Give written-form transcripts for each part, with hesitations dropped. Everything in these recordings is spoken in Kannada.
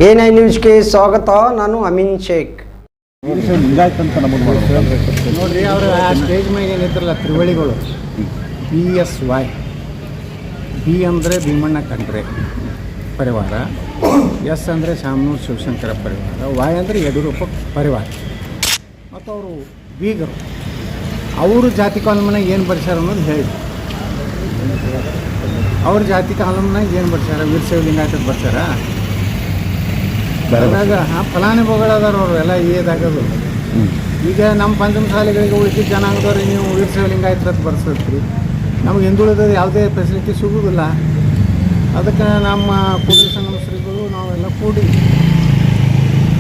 A9 ನ್ಯೂಸ್ಗೆ ಸ್ವಾಗತ. ನಾನು ಅಮೀನ್ ಶೇಖ್. ನೋಡ್ರಿ, ಅವರು ಆ ಸ್ಟೇಜ್ ಮೇಲೆ ಏನಿದ್ರಲ್ಲ ತ್ರಿವಳಿಗಳು BSY. ಬಿ ಅಂದರೆ ಭೀಮಣ್ಣ ಖಂಡ್ರೆ ಪರಿವಾರ, ಎಸ್ ಅಂದರೆ ಶಾಮನೂರು ಶಿವಶಂಕರ ಪರಿವಾರ, Y ಅಂದರೆ ಯಡಿಯೂರಪ್ಪ ಪರಿವಾರ. ಮತ್ತು ಅವರು ಬೀಗರು. ಅವರು ಜಾತಿ ಕಾಲಮ್ನಾಗ ಏನು ಬರ್ಸ್ಯಾರ ಅನ್ನೋದು ಹೇಳಿ. ಅವ್ರ ಜಾತಿ ಕಾಲಮ್ನಾಗ ಏನು ಬರ್ಸ್ಯಾರ? ವೀರಶೈವ ಲಿಂಗಾಯತಕ್ಕೆ ಬರ್ಸ್ಯಾರ. ಅದ್ರಾಗ ಫಲಾನುಭವಿಗಳು ಅದಾರ ಅವರು ಎಲ್ಲ ಏದಾಗೋದು. ಈಗ ನಮ್ಮ ಪಂಚಮಸಾಲಿಗಳಿಗೆ ಉಳಿಸಿದ ಜನಾಂಗದವ್ರಿಗೆ ನೀವು ವೀರಶೈವ ಲಿಂಗಾಯತರದ್ದು ಬರ್ಸಿರ್ತೀರಿ, ನಮ್ಗೆ ಹಿಂದುಳಿದ ಯಾವುದೇ ಫೆಸಿಲಿಟಿ ಸಿಗೋದಿಲ್ಲ. ಅದಕ್ಕೆ ನಮ್ಮ ಕೂಡಲ ಸಂಗಮ ಶ್ರೀಗಳು ನಾವೆಲ್ಲ ಕೂಡಿ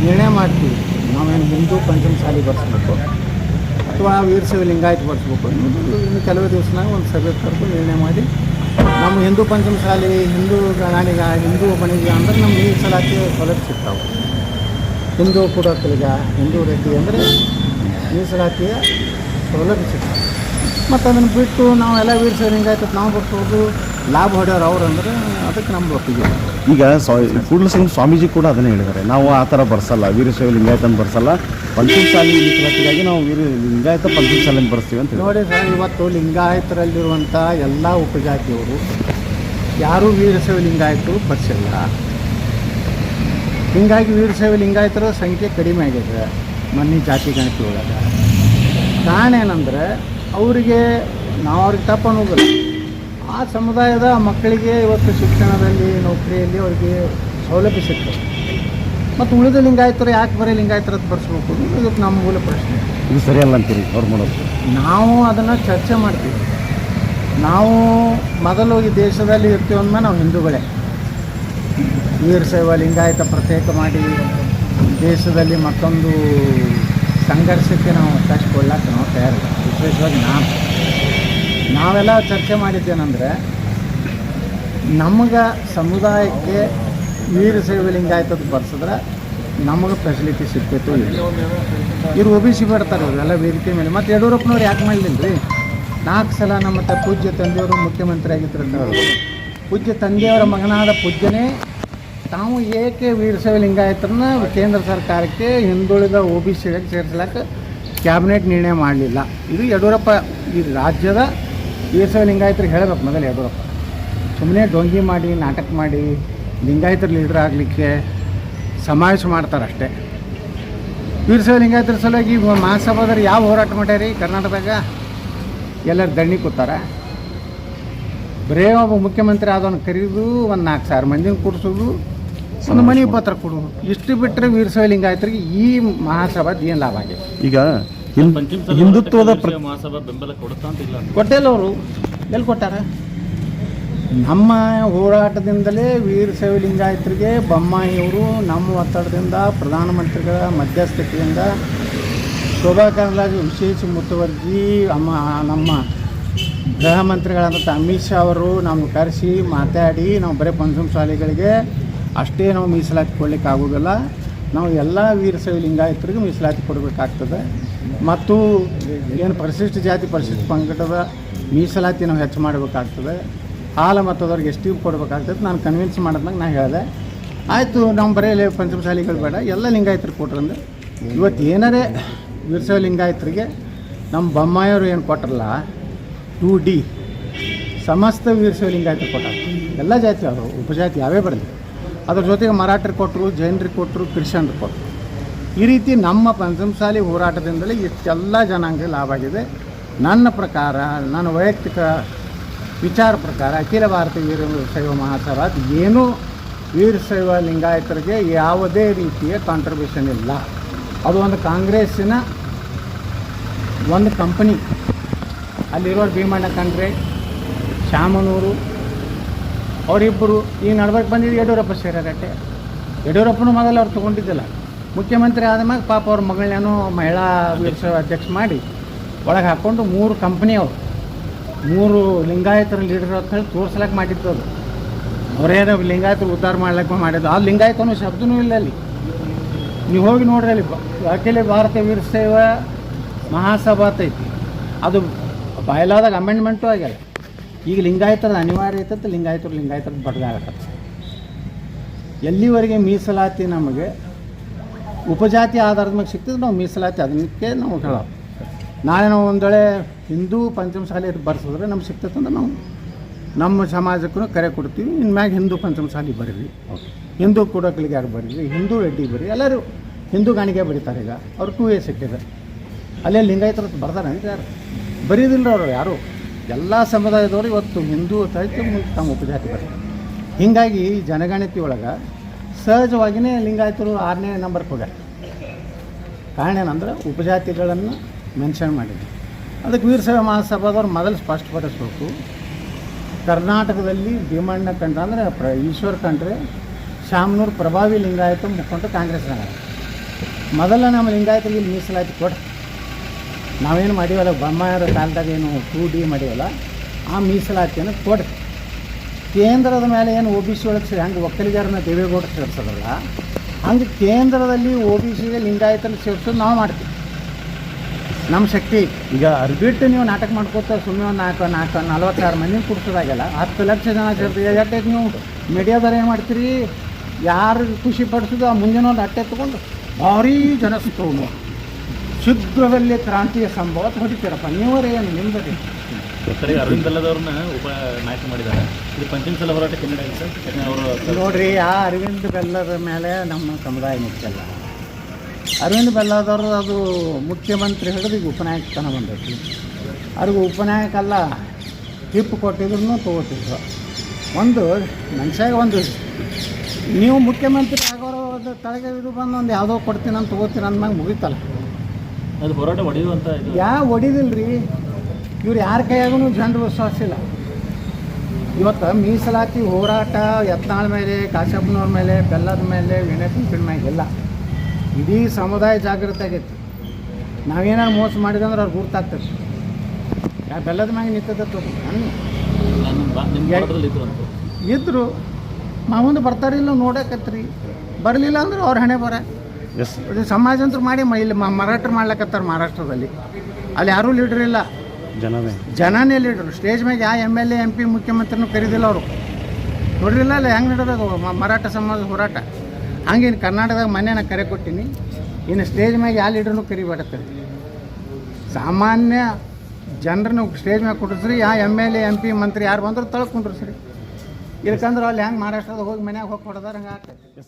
ನಿರ್ಣಯ ಮಾಡ್ತೀವಿ, ನಾವೇನು ಹಿಂದೂ ಪಂಚಮಸಾಲಿ ಬರ್ಸ್ಬೇಕು ಅಥವಾ ವೀರಶೈವ ಲಿಂಗಾಯತ ಬರ್ಸ್ಬೇಕು ಅನ್ನೋದು. ಇನ್ನು ಕೆಲವೇ ದಿವಸನಾಗ ಒಂದು ಸಭೆ ಕರೆದು ನಿರ್ಣಯ ಮಾಡಿ ನಮ್ಮ ಹಿಂದೂ ಪಂಚಮಸಾಲಿ ಹಿಂದೂ ಗಣಾನಿಗ ಹಿಂದೂ ಮನೆಗೆ ಅಂದ್ರೆ ನಮ್ಮ ಮೀಸಲಾತಿ ಸೌಲಭ್ಯ ಸಿಗ್ತಾವೆ. ಹಿಂದೂ ಕುಡಕಲಿಗ ಹಿಂದೂ ರೆಡ್ಡಿ ಅಂದರೆ ಮೀಸಲಾತಿಯ ಸೌಲಭ್ಯ ಸಿಗ್ತಾವೆ. ಮತ್ತು ಅದನ್ನು ಬಿಟ್ಟು ನಾವೆಲ್ಲ ವೀರಶೈವ ಲಿಂಗಾಯತ ನಾವು ಬರ್ಸೋದು ಲಾಭ ಹೊಡೆಯೋರು ಅವ್ರು ಅಂದರೆ ಅದಕ್ಕೆ ನಮ್ಗೆ ಒಪ್ಪಿಗೆ. ಈಗ ಕೂಡಲ ಸಂಗಮ ಸ್ವಾಮೀಜಿ ಕೂಡ ಅದನ್ನೇ ಹೇಳಿದ್ದಾರೆ, ನಾವು ಆ ಥರ ಬರ್ಸಲ್ಲ, ವೀರಶೈವ ಲಿಂಗಾಯತನ ಬರ್ಸಲ್ಲ, ಪಂಚಮಸಾಲಿ ಮೀಸಲಾತಿಗಾಗಿ ನಾವು ಲಿಂಗಾಯತ ಪಂಚಮಸಾಲಿನ ಬರ್ಸ್ತೀವಿ ಅಂತ ನೋಡಿ ಸರ್. ಇವತ್ತು ಲಿಂಗಾಯತರಲ್ಲಿರುವಂಥ ಎಲ್ಲ ಉಪಜಾತಿಯವರು ಯಾರೂ ವೀರಶೈವ ಲಿಂಗಾಯತರು ಬರ್ಸಿಲ್ಲ. ಹೀಗಾಗಿ ವೀರಶೈವ ಲಿಂಗಾಯತರ ಸಂಖ್ಯೆ ಕಡಿಮೆ ಆಗಿದೆ ಮೊನ್ನೆ ಜಾತಿ ಗಣತಿ ಒಳಗೆ. ಕಾರಣ ಏನಂದರೆ ಅವರಿಗೆ ನಾವು ಅವ್ರಿಗೆ ತಪ್ಪು ಅನ್ನೋದಿಲ್ಲ. ಆ ಸಮುದಾಯದ ಮಕ್ಕಳಿಗೆ ಇವತ್ತು ಶಿಕ್ಷಣದಲ್ಲಿ ನೌಕರಿಯಲ್ಲಿ ಅವರಿಗೆ ಸೌಲಭ್ಯ ಸಿಗ್ತದೆ. ಮತ್ತು ಉಳಿದ ಲಿಂಗಾಯತರು ಯಾಕೆ ಬರೀ ಲಿಂಗಾಯತರದ್ದು ಬರ್ಸ್ಬೇಕು ಅನ್ನೋದು ಇವತ್ತು ನಮ್ಮ ಮೂಲ ಪ್ರಶ್ನೆ. ಇದು ಸರಿಯಲ್ಲ ಅಂತೀರಿ ಅವ್ರು ಮಾಡೋದು? ನಾವು ಅದನ್ನು ಚರ್ಚೆ ಮಾಡ್ತೀವಿ. ನಾವು ಮೊದಲು ಈ ದೇಶದಲ್ಲಿ ಇರ್ತೀವಿ ಅಂದಮೇಲೆ ನಾವು ಹಿಂದೂಗಳೇ. ವೀರಶೈವ ಲಿಂಗಾಯತ ಪ್ರತ್ಯೇಕ ಮಾಡಿ ದೇಶದಲ್ಲಿ ಮತ್ತೊಂದು ಸಂಘರ್ಷಕ್ಕೆ ನಾವು ಅವಕಾಶ ಕೊಡ್ಲಿಕ್ಕೆ ನಾವು ತಯಾರಿಲ್ಲ. ವಿಶೇಷವಾಗಿ ನಾವೆಲ್ಲ ಚರ್ಚೆ ಮಾಡಿದ್ದೇನೆಂದರೆ, ನಮಗೆ ಸಮುದಾಯಕ್ಕೆ ವೀರಶೈವ ಲಿಂಗಾಯತದ ಬರ್ಸಿದ್ರೆ ನಮಗೆ ಫೆಸಿಲಿಟಿ ಸಿಗ್ತೈತೆ ಇಲ್ಲ. ಇವರು OBC ಬರ್ತಾರೆ ಇವರೆಲ್ಲ ವೇದಿಕೆ ಮೇಲೆ. ಮತ್ತು ಯಡಿಯೂರಪ್ಪನವ್ರು ಯಾಕೆ ಮಾಡಲಿಲ್ಲ ರೀ? 4 ಸಲ ನಮ್ಮ ಪೂಜ್ಯ ತಂದೆಯವರು ಮುಖ್ಯಮಂತ್ರಿ ಆಗಿದ್ದರು ಅಂತ ಹೇಳೋದು. ಪೂಜ್ಯ ತಂದೆಯವರ ಮಗನಾದ ಪೂಜ್ಯನೇ ತಾವು ಏಕೆ ವೀರಶೈವ ಲಿಂಗಾಯತರನ್ನ ಕೇಂದ್ರ ಸರ್ಕಾರಕ್ಕೆ ಹಿಂದುಳಿದ OBCಗೆ ಸೇರಿಸ್ಲಿಕ್ಕೆ ಕ್ಯಾಬಿನೆಟ್ ನಿರ್ಣಯ ಮಾಡಲಿಲ್ಲ? ಇದು ಯಡಿಯೂರಪ್ಪ ಈ ರಾಜ್ಯದ ವೀರಶೈವ ಲಿಂಗಾಯತರಿಗೆ ಹೇಳಬೇಕು ಮೊದಲು. ಯಡಿಯೂರಪ್ಪ ಸುಮ್ಮನೆ ಡೊಂಗಿ ಮಾಡಿ ನಾಟಕ ಮಾಡಿ ಲಿಂಗಾಯತರ ಲೀಡರ್ ಆಗಲಿಕ್ಕೆ ಸಮಾವೇಶ ಮಾಡ್ತಾರಷ್ಟೇ. ವೀರಶೈವ ಲಿಂಗಾಯತರ ಸಲುವಾಗಿ ಮಹಾಸಭಾದವ್ರು ಯಾವ ಹೋರಾಟ ಮಾಡ್ಯಾರಿ ಕರ್ನಾಟಕದಾಗ? ಎಲ್ಲರೂ ದಂಡಿ ಕೂತಾರ. ಬರೇ ಒಬ್ಬ ಮುಖ್ಯಮಂತ್ರಿ ಆದವನು ಕರೀದು ಒಂದು 4,000 ಮಂದಿನ ಕೂರಿಸೋದು, ಒಂದು ಮನೆ ಪತ್ರ ಕೊಡೋದು, ಇಷ್ಟು ಬಿಟ್ಟರೆ ವೀರಶೈವ ಲಿಂಗಾಯತರಿಗೆ ಈ ಮಹಾಸಭಾದ ಏನು ಲಾಭ ಆಗಿದೆ? ಈಗ ಹಿಂದುತ್ವದ ಮಹಾಸಭಾ ಬೆಂಬಲ ಕೊಟ್ಟಿಲ್ಲ. ಅವರು ಎಲ್ಲಿ ಕೊಟ್ಟಾರ? ನಮ್ಮ ಹೋರಾಟದಿಂದಲೇ ವೀರಶೈವ ಲಿಂಗಾಯತರಿಗೆ ಬೊಮ್ಮಾಯಿಯವರು ನಮ್ಮ ಒತ್ತಡದಿಂದ, ಪ್ರಧಾನಮಂತ್ರಿಗಳ ಮಧ್ಯಸ್ಥಿಕೆಯಿಂದ, ಶೋಭಾ ಕರಂದ್ಲಾಜೆ ವಿಶೇಷ ಮುತುವರ್ಜಿ, ನಮ್ಮ ಗೃಹ ಮಂತ್ರಿಗಳಾದಂಥ ಅಮಿತ್ ಶಾ ಅವರು ನಮ್ಗೆ ಕರೆಸಿ ಮಾತಾಡಿ, ನಾವು ಬರೀ ಪಂಚಮಸಾಲಿಗಳಿಗೆ ಅಷ್ಟೇ ನಾವು ಮೀಸಲಾತಿ ಕೊಡಲಿಕ್ಕೆ ಆಗೋದಿಲ್ಲ, ನಾವು ಎಲ್ಲ ವೀರಶೈವ ಲಿಂಗಾಯತರಿಗೆ ಮೀಸಲಾತಿ ಕೊಡಬೇಕಾಗ್ತದೆ, ಮತ್ತು ಏನು ಪರಿಶಿಷ್ಟ ಜಾತಿ ಪರಿಶಿಷ್ಟ ಪಂಗಡದ ಮೀಸಲಾತಿ ನಾವು ಹೆಚ್ಚು ಮಾಡಬೇಕಾಗ್ತದೆ, ಹಾಲ ಮತ್ತದವ್ರಿಗೆ ಎಷ್ಟು ಕೊಡಬೇಕಾಗ್ತದೆ ನಾನು ಕನ್ವಿನ್ಸ್ ಮಾಡಿದ್ನಾಗ ನಾನು ಹೇಳಿದೆ. ಆಯಿತು, ನಾವು ಬರೀ ಪಂಚಮಸಾಲಿಗಳು ಬೇಡ, ಎಲ್ಲ ಲಿಂಗಾಯತರಿಗೆ ಕೊಟ್ರಂದ್ರೆ. ಇವತ್ತು ಏನಾರೇ ವೀರಶೈವ ಲಿಂಗಾಯತರಿಗೆ ನಮ್ಮ ಬೊಮ್ಮಾಯಿಯವರು ಏನು ಕೊಟ್ಟರಲ್ಲ 2D ಸಮಸ್ತ ವೀರಶೈವ ಲಿಂಗಾಯತರು ಕೊಟ್ಟಾರ. ಎಲ್ಲ ಜಾತಿ ಅವರು ಉಪಜಾತಿ ಯಾವೇ ಬರಲಿ, ಅದ್ರ ಜೊತೆಗೆ ಮರಾಠರಿಗೆ ಕೊಟ್ಟರು, ಜೈನರಿಗೆ ಕೊಟ್ಟರು, ಕ್ರಿಶ್ಚಿಯನ್ರಿಗೆ ಕೊಟ್ಟರು. ಈ ರೀತಿ ನಮ್ಮ ಪಂಚಮಸಾಲಿ ಹೋರಾಟದಿಂದಲೇ ಇಷ್ಟೆಲ್ಲ ಜನಾಂಗ ಲಾಭ ಆಗಿದೆ. ನನ್ನ ಪ್ರಕಾರ, ನನ್ನ ವೈಯಕ್ತಿಕ ವಿಚಾರ ಪ್ರಕಾರ ಅಖಿಲ ಭಾರತೀಯ ವೀರಶೈವ ಮಹಾಸಭಾ ಏನೂ ವೀರಶೈವ ಲಿಂಗಾಯತರಿಗೆ ಯಾವುದೇ ರೀತಿಯ ಕಾಂಟ್ರಿಬ್ಯೂಷನ್ ಇಲ್ಲ. ಅದು ಒಂದು ಕಾಂಗ್ರೆಸ್ಸಿನ ಒಂದು ಕಂಪನಿ. ಅಲ್ಲಿರೋರು ಭೀಮಣ್ಣ ಖಂಡ್ರೆ, ಶಾಮನೂರು ಅವರಿಬ್ಬರು ಈ ನಡ್ಬೇಕು ಬಂದಿದ್ದು ಯಡಿಯೂರಪ್ಪ ಸೇರೋದಕ್ಕೆ. ಯಡಿಯೂರಪ್ಪನೂ ಮೊದಲು ಅವ್ರು ತೊಗೊಂಡಿದ್ದಿಲ್ಲ. ಮುಖ್ಯಮಂತ್ರಿ ಆದಮ್ಯಾಗ ಪಾಪ ಅವ್ರ ಮಗಳನ್ನೇನೋ ಮಹಿಳಾ ವೀರಶೈವ ಅಧ್ಯಕ್ಷ ಮಾಡಿ ಒಳಗೆ ಹಾಕ್ಕೊಂಡು 3 ಕಂಪ್ನಿ ಅವರು 3 ಲಿಂಗಾಯತರ ಲೀಡರ್ ಅಂತ ಹೇಳಿ ತೋರ್ಸ್ಲಕ್ಕೆ ಮಾಡಿದ್ದು. ಅದು ಅವರೇನೋ ಲಿಂಗಾಯತರು ಉದ್ಧಾರ ಮಾಡ್ಲಿಕ್ಕೆ ಮಾಡಿದ್ದು. ಆ ಲಿಂಗಾಯತನೂ ಶಬ್ದನೂ ಇಲ್ಲ ಅಲ್ಲಿ. ನೀವು ಹೋಗಿ ನೋಡ್ರಿ, ಅಲ್ಲಿ ಅಖಿಲ ಭಾರತೀಯ ವೀರಶೈವ ಮಹಾಸಭಾ ಐತಿ, ಅದು ಬಯಲಾದಾಗ ಅಮೆಂಡ್ಮೆಂಟು ಆಗ್ಯಾರ. ಈಗ ಲಿಂಗಾಯತದ ಅನಿವಾರ್ಯ ಐತಂತ ಲಿಂಗಾಯತರು ಬಡ್ದಾಗತ್ತೆ. ಎಲ್ಲಿವರೆಗೆ ಮೀಸಲಾತಿ ನಮಗೆ ಉಪಜಾತಿ ಆಧಾರದ ಮೇಲೆ ಸಿಗ್ತದೆ ನಾವು ಮೀಸಲಾತಿ ಅದಕ್ಕೆ ನಾವು ಹೇಳೋದು. ನಾಳೆ ನಾವು ಒಂದು ವೇಳೆ ಹಿಂದೂ ಪಂಚಮಸಾಲಿ ಬರ್ಸಿದ್ರೆ ನಮ್ಗೆ ಸಿಗ್ತದೆ ಅಂದ್ರೆ ನಾವು ನಮ್ಮ ಸಮಾಜಕ್ಕೂ ಕರೆ ಕೊಡ್ತೀವಿ. ಇನ್ಮ್ಯಾಗ ಹಿಂದೂ ಪಂಚಮಸಾಲಿ ಬರೀರಿ, ಹಿಂದೂ ಕೂಡಕಲಿಗೆ ಯಾರು ಬರೀರಿ, ಹಿಂದೂ ರೆಡ್ಡಿ ಬರೀ, ಎಲ್ಲರೂ ಹಿಂದೂ ಗಾಣಿಗೆ ಬರೀತಾರೆ. ಈಗ ಅವ್ರು 2A ಸಿಕ್ಕಿದೆ. ಅಲ್ಲೇ ಲಿಂಗಾಯತರ ಬರ್ತಾರೆ ಅಂತ ಯಾರು ಬರೀದಿಲ್ಲ ಅವರು ಯಾರು. ಎಲ್ಲ ಸಮುದಾಯದವರು ಇವತ್ತು ಹಿಂದೂ ಸಾಹಿತ್ಯ ಮುಂದೆ ತಮ್ಮ ಉಪಜಾತಿ ಬರ್ತಾರೆ. ಹೀಗಾಗಿ ಜನಗಣತಿ ಒಳಗೆ ಸಹಜವಾಗಿಯೇ ಲಿಂಗಾಯತರು 6ನೇ ನಂಬರ್ಗೆ ಹೋಗ್ಯಾರ. ಕಾರಣ ಏನಂದ್ರೆ ಉಪಜಾತಿಗಳನ್ನು ಮೆನ್ಷನ್ ಮಾಡಿದ್ರು. ಅದಕ್ಕೆ ವೀರಶೈವ ಮಹಾಸಭಾದವ್ರು ಮೊದಲು ಸ್ಪಷ್ಟಪಡಿಸ್ಬೇಕು. ಕರ್ನಾಟಕದಲ್ಲಿ ಭೀಮಣ್ಣ ಕಂಡ್ರೆ ಅಂದರೆ ಈಶ್ವರ್ ಕಂಡ್ರೆ ಶಾಮನೂರು ಪ್ರಭಾವಿ ಲಿಂಗಾಯತ ಮುಖಂಡರು ಕಾಂಗ್ರೆಸ್ನಾಗ ಮೊದಲ ನಮ್ಮ ಲಿಂಗಾಯತರಿಗೆ ಮೀಸಲಾತಿ ಕೊಡ. ನಾವೇನು ಮಾಡೀವಲ್ಲ ಬೊಮ್ಮಾಯರ ಕಾಲದಾಗ ಏನು 2D ಮಾಡೀವಲ್ಲ ಆ ಮೀಸಲಾತಿಯನ್ನು ಕೊಡ್ರಿ. ಕೇಂದ್ರದ ಮೇಲೆ ಏನು OBC ಒಳಗೆ ಹಂಗೆ ಒಕ್ಕಲಿಗರನ್ನ ದೇವೇಗೌಡ ಸೇರಿಸೋದಲ್ಲ, ಹಂಗೆ ಕೇಂದ್ರದಲ್ಲಿ OBCಗೆ ಲಿಂಗಾಯತನ ಸೇರಿಸೋದು ನಾವು ಮಾಡ್ತೀವಿ. ನಮ್ಮ ಶಕ್ತಿ ಈಗ ಬಿಟ್ಟು ನೀವು ನಾಟಕ ಮಾಡ್ಕೋತ ಸುಮ್ಮನೆ ಒಂದು 46 ಮಂದಿ ಕೊಡ್ಸೋದಾಗೆಲ್ಲ 10 ಲಕ್ಷ ಜನ ಸೇರ್ತೀವಿ. ಎಟ್ಟೈತೆ ನೀವು ಮೀಡಿಯಾದವ್ರು ಏನು ಮಾಡ್ತೀರಿ, ಯಾರು ಖುಷಿ ಪಡಿಸೋದು ಆ ಮುಂದಿನ ಒಂದು ಅಟ್ಟೆ ತೊಗೊಂಡು ಭಾರೀ ಜನಸ್ತೋಮ ಶೀಘ್ರದಲ್ಲಿ ಕ್ರಾಂತಿಯ ಸಂಭವ ಹೊಡಿತೀರಪ್ಪ. ನೀವರೇನು ನಿಮ್ಮದು ಕಡೆಗೆ ಅರವಿಂದ್ ಬೆಲ್ಲದವ್ರನ್ನ ಉಪ ನಾಯಕ ಮಾಡಿದ್ದಾರೆ. ಇದು ಪಂಚಮಸಾಲಿ ಹೋರಾಟ ಕನ್ನಡ ಸರ್ ಅವರು ನೋಡ್ರಿ. ಆ ಅರವಿಂದ್ ಬೆಲ್ಲದ ಮೇಲೆ ನಮ್ಮ ಸಮುದಾಯ ಮುಖ್ಯ ಅಲ್ಲ. ಅರವಿಂದ್ ಬೆಲ್ಲದವರು ಅದು ಮುಖ್ಯಮಂತ್ರಿ ಹಿಡಿದು ಈಗ ಉಪನಾಯಕತನ ಬಂದೈತಿ. ಅವ್ರಿಗೆ ಉಪನಾಯಕ ಅಲ್ಲ, ಟಿಪ್ ಕೊಟ್ಟಿದ್ರು ತೊಗೋತಿದ್ರು. ಒಂದು ಮನುಷ್ಯಾಗ ಒಂದು ನೀವು ಮುಖ್ಯಮಂತ್ರಿ ಆಗೋರು ತಳಗೆ ಇದು ಬಂದು ಒಂದು ಯಾವುದೋ ಕೊಡ್ತೀನಿ ಅಂತ ತೊಗೋತೀನಿ ಅಂದ್ಮ್ಯಾಗ ಮುಗಿತಲ್ಲ. ಅದು ಹೋರಾಟ ಹೊಡೆಯುವಂಥ ಹೊಡಿದಿಲ್ಲ ರೀ. ಇವ್ರು ಯಾರ ಕೈಯಾಗೂ ಜನರು ವಿಶ್ವಾಸ ಇಲ್ಲ. ಇವತ್ತು ಮೀಸಲಾತಿ ಹೋರಾಟ ಯತ್ನಾಳ್ ಮೇಲೆ, ಕಾಶ್ಯಪ್ಪನವ್ರ ಮೇಲೆ, ಬೆಲ್ಲದ ಮೇಲೆ, ವಿನಯ್ ಕುಂಪಿನ ಮೇಲೆ ಇಲ್ಲ. ಇಡೀ ಸಮುದಾಯ ಜಾಗೃತಿ ಆಗೈತಿ. ನಾವೇನಾರು ಮೋಸ ಮಾಡಿದಂದ್ರೆ ಅವ್ರು ಗುರ್ತಾಗ್ತದೆ. ಬೆಲ್ಲದ ಮ್ಯಾಗ ನಿಂತದ್ದು ಇದ್ರು ಮುಂದೆ ಬರ್ತಾರಿಲ್ಲ ನೋಡಕತ್ರಿ. ಬರಲಿಲ್ಲ ಅಂದ್ರೆ ಅವ್ರ ಹಣೆ ಬರ. ಇದು ಸಮಾಜಾಂತರ ಮಾಡಿ ಇಲ್ಲಿ ಮರಾಠರು ಮಾಡ್ಲಕತ್ತಾರೆ ಮಹಾರಾಷ್ಟ್ರದಲ್ಲಿ. ಅಲ್ಲಿ ಯಾರೂ ಲೀಡ್ರ್ ಇಲ್ಲ, ಜನನೇ ಲೀಡ್ರು. ಸ್ಟೇಜ್ ಮ್ಯಾಗ ಯಾವ MLA MP ಮುಖ್ಯಮಂತ್ರಿನೂ ಕರೀದಿಲ್ಲ ಅವರು. ನೋಡ್ರಿಲ್ಲ ಅಲ್ಲ ಹೆಂಗೆ ನಡೆದದು ಮರಾಠ ಸಮಾಜ ಹೋರಾಟ. ಹಂಗೆ ಇನ್ನು ಕರ್ನಾಟಕದಾಗ ಮೊನ್ನೆ ನಾನು ಕರೆ ಕೊಟ್ಟಿನಿ. ಇನ್ನು ಸ್ಟೇಜ್ ಮ್ಯಾಗ ಯಾವ ಲೀಡ್ರನ್ನೂ ಕರಿಬೇಡತ್ತೆ. ಸಾಮಾನ್ಯ ಜನರನ್ನು ಸ್ಟೇಜ್ ಮ್ಯಾಗ ಕೊಟ್ಟಿಸ್ರಿ. ಯಾವ MLA MP ಮಂತ್ರಿ ಯಾರು ಬಂದ್ರೆ ತಳ್ಕೊಂಡ್ರು ಸರಿ. ಇಲ್ಕಂದ್ರೆ ಅಲ್ಲಿ ಹೆಂಗೆ ಮಹಾರಾಷ್ಟ್ರದಾಗ ಹೋಗಿ ಮನ್ಯಾಗ ಹೋಗಿ ಕೊಡೋದಾರ ಹಂಗೆ ಆಗ್ತೈತೆ.